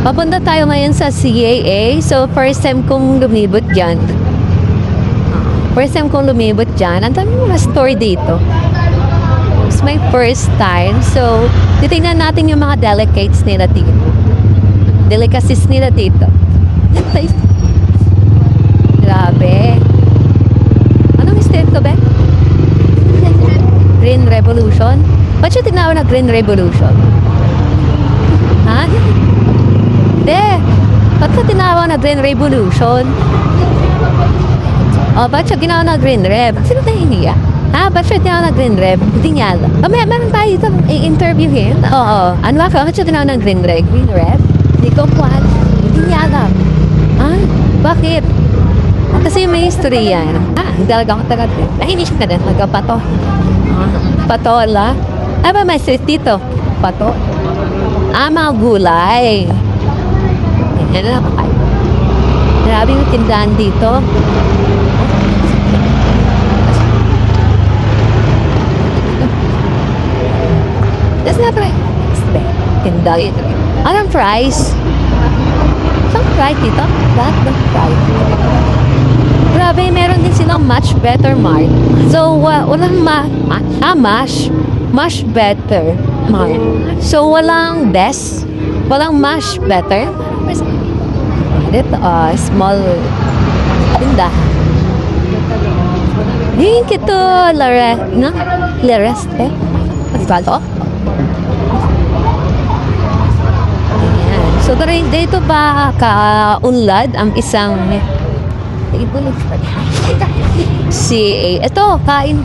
Papunta tayo ngayon sa CAA. So, first time kong lumibot dyan. First time kong lumibot dyan. Ang dami mga store dito. It's my first time. So, titingnan natin yung mga delicates nila dito. Delicacies nila dito. Grabe. Anong state to, be? Green Revolution? Ba't siya tinawag na Green Revolution? Ha? Hindi. Ba't ka tinawag na Green Revolution? O, ba't siya ginawa na Green Rev? Sino tayo niya? Ha? Ba't siya tinawag na Green Rev? Hindi niya alam. Meron tayo dito i-interviewin. Oo. Ano ba? Ba't siya tinawag na Green Rev? Green Rev? Hindi ko po alam. Hindi niya alam. Ha? Bakit? Kasi may history yan. Talagang tagat. Nahinis ka din. Nagpato. Patola. Ano ba may street dito? Pato. Mga gulay. Yan na ako. Grabe yung tindahan dito. That's not right. Tindahan ito. Anong price? Saan price dito? Lahat ng price. Grabe, meron din silang much better mart. So, walang much better mart. So, walang best. Walang much better. Dito, small tindahan. Yung kito, Lareste. Asfalto. Ayan. So, dito ba kaunlad ang isang CAA. Ito, kain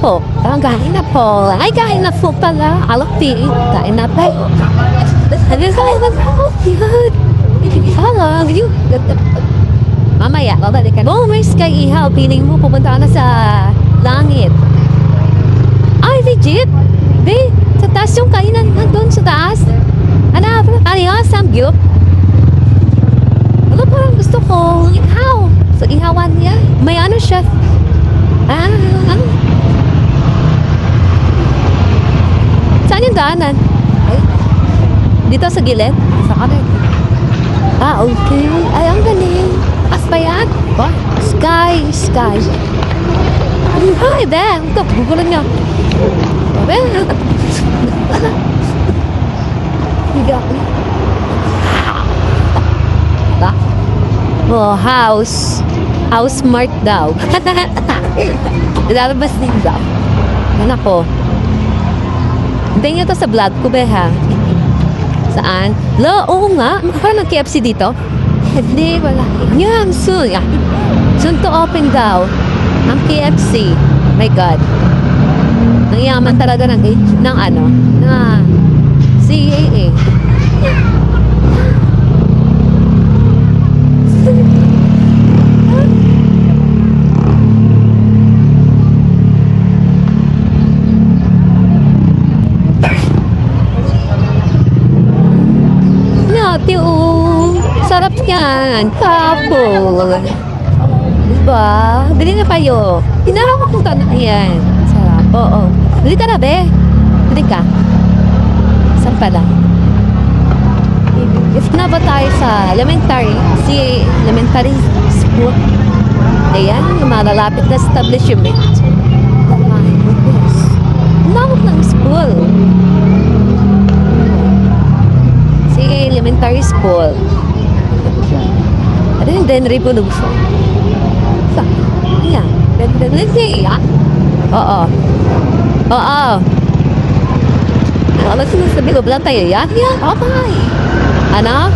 po. Kain na po. Ay, kain na po pala. Alakti. Kain na po. Mamaya, babalik ka. Oh, may sky ihaw. Piling mo, pupunta ka na sa langit. Ay, legit? Be, sa taas yung kainan. Nandun sa taas. Ano, samgyup. Ano, parang gusto ko ihaw. So, ihawan niya. May ano siya. Saan yung daanan? Ay, dito sa gilid? Sa kanan. Okay. Ay, ang galing. As pa yan? Ba? Sky. Ay, be. Ito, gugulan niya. Be. Higa ko. Oh, house mart daw. Lalabas din daw. Yan ako. Hintayin nyo to sa vlog ko, ha? Saan? Oo nga. Parang nag-KFC dito. Hindi, wala. Yan, soon. Soon to open daw. Ang KFC. My God. Ang yaman talaga ng CAA. Sarap yan. Couple. Diba? Dali na kayo. Hinarap ko na yan. Sarap. Oo. Dali ka na, be. Dali ka. Saan pala? If na ba tayo sa elementary school? Ayan, yung malalapit na establishment. Nakot ng school. Elementary school. Ano yung Den Revolution? Ayan. Den Revolution. Oo. Ano sinasabi ko? Bilang tayo yan? Yan. Okay. Ano?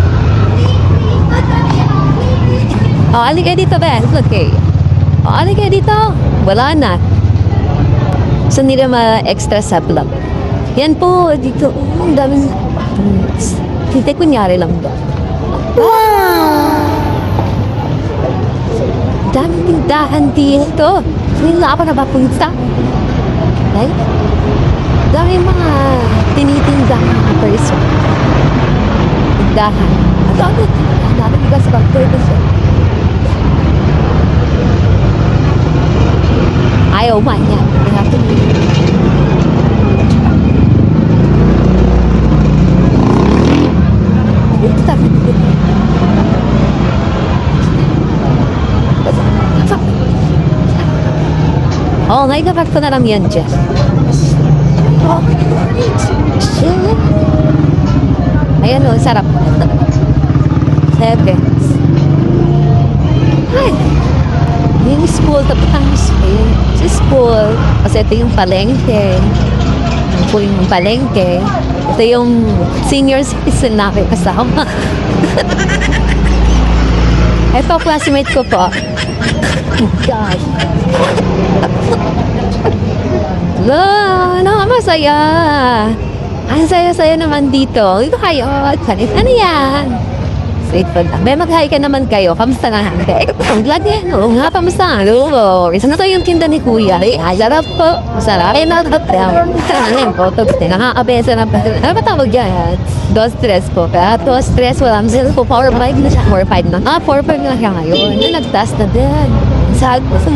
Alin kayo dito, Ben? Okay. Alin kayo dito? Wala na. So, nila ma-extra sa vlog. Yan po, dito. Ang daming hindi, kunyari lang ba? Daming tindahan dito. Hindi na ako napapunta. Right? Daming mga tinitindahan mga person. Tindahan. At ano? Daming bigas sa pagpurpose. Ayaw man yan. You have to Oo, naigabag ko na lang yan dyan. Oh, shit. Ayan o, sarap. Sevens. Ay, yung school, tapos sa school, kasi ito yung palengke. Yung palengke. Ito yung senior citizen na aking kasama. Ito, classmate ko po. Oh, God. Masaya. Ang saya-saya naman dito. Ito kayo. Ano yan? Straight food lang. May mag-hi ka naman kayo. Kamusta na? Ang glad yan. Oo nga, kamusta? Oo. Isa na to yung tinda ni Kuya. Ay, sarap po. Masarap. Ay, nakakapam. Ano yung photo? Nakakabesa na pa. Ano ba tawag yan? 2-3 po. Kaya 2-3 wala. Masaya po. 4-5 na siya. 4-5 na. 4-5 na siya ngayon. Nag-task na din. Saan ko sa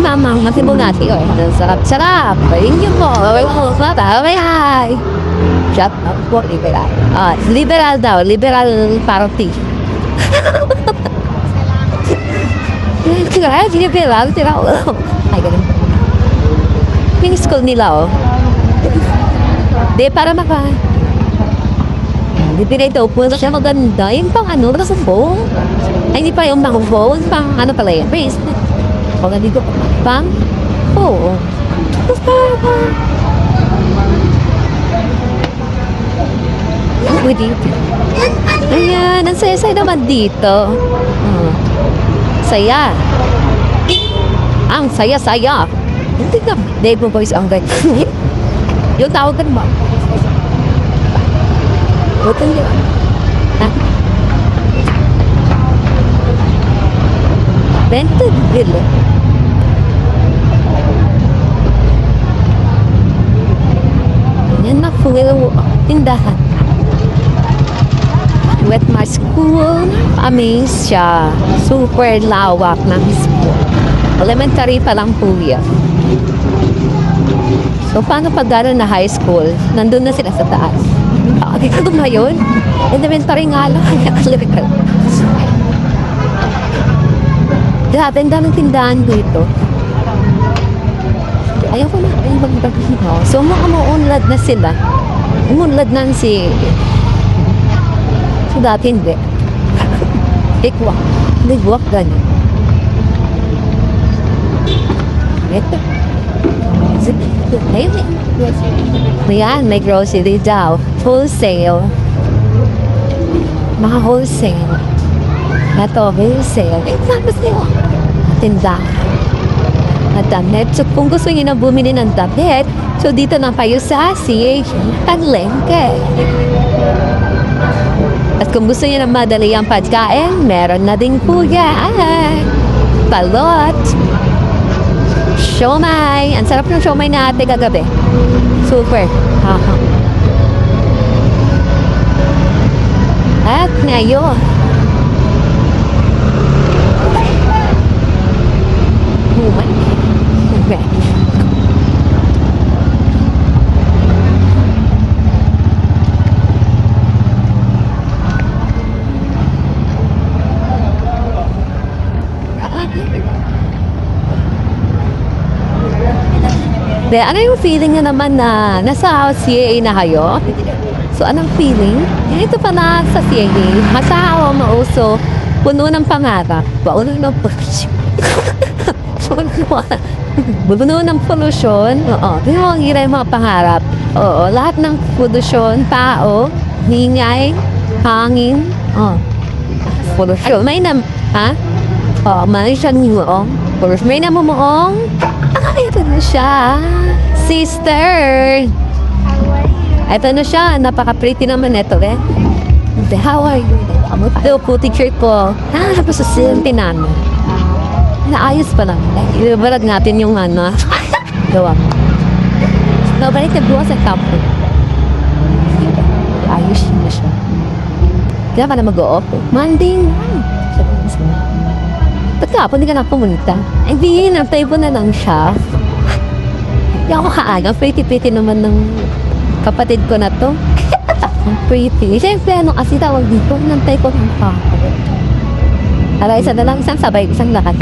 mamang matibunati. Sarap. Thank you po. Hi. Shut up po, liberal. Liberal daw. Liberal party. Liberal. Ay, ganun. Yung school nila, oh. Di, para maka... Di, pinito po siya maganda. Yung pang ano, sa phone. Ay, hindi pa yung pang phone. Pang ano pala yan. Base. Pag hindi ko pang... Oo. Dito. Ayan, ang saya-saya naman dito. Saya. Ang saya-saya. Hindi ka. Dave mo boys ang guy. Yung tawag ka naman. Buto nyo. Ha? Bented Ville. Yan na full tindahan. With my school, amaze siya. Super lawak ng school. Elementary pa lang po yan. So, paano pagdaro na high school? Nandun na sila sa taas. Hindi ka doon ngayon? Elementary nga lang. Grabe, ang daming tindahan dito. Ayaw ko na. Ayaw mag-bagay. So, umuunlad na sila. Umunlad na si... So, dati hindi. Ikwak. Nagwak ganyan. Ito. Ayun eh. Ayan, may grocery daw. Wholesale. Mga wholesale. Ito, wholesale. Ano sa'yo? Tindahan. At damit. So, kung gusto niyo na bumili ng damit, so dito na kayo sa CH Palengke. At kung gusto niyo ng madali ang pagkain, meron na din po yan. Balot. Siomay. Ang sarap ng siomay natin kagabi. Super. At ngayon, okay. Ano yung feeling nyo naman na nasa CAA na kayo? So, anong feeling? Ito pala sa CAA. Masahawa mauso, puno ng pangarap. Puno ng polusyon. Puno ng polusyon. Oo. Ito yung hira yung mga pangarap. Oo. Lahat ng polusyon, tao, hingay, hangin. Oo. Polusyon. May na, ha? Oo. May siyang muong. Polusyon. May namumuong. Ito na siya. Sister. Ito na siya. Napaka-pretty naman ito eh. How are you? Ito po, t-shirt ko. Tapos sa silti namin. Naayos pa lang. Ibalag natin yung ano. Gawa. Nabalik na buwas sa kapo. Ayos na siya. Kaya pa na mag-o-off eh. Monday lang. Ba't ka? Hindi ka na pumunta? Hindi, napay po na lang siya. Hindi ako kaaga. Pretty-pretty naman ng kapatid ko na to. Ang pretty. Siyempre, ano kasi tawag dito, nantay ko ng kako. Ala, isa na lang, isang sabay, isang lakad.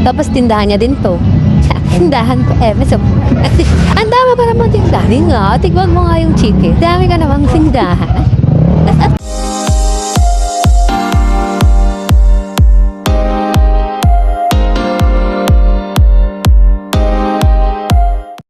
Tapos tindahan niya din to. Tindahan ko, so, ang dami pa naman tindahan. Hindi nga, tigwag mo nga yung chicken. Dami ka namang tindahan.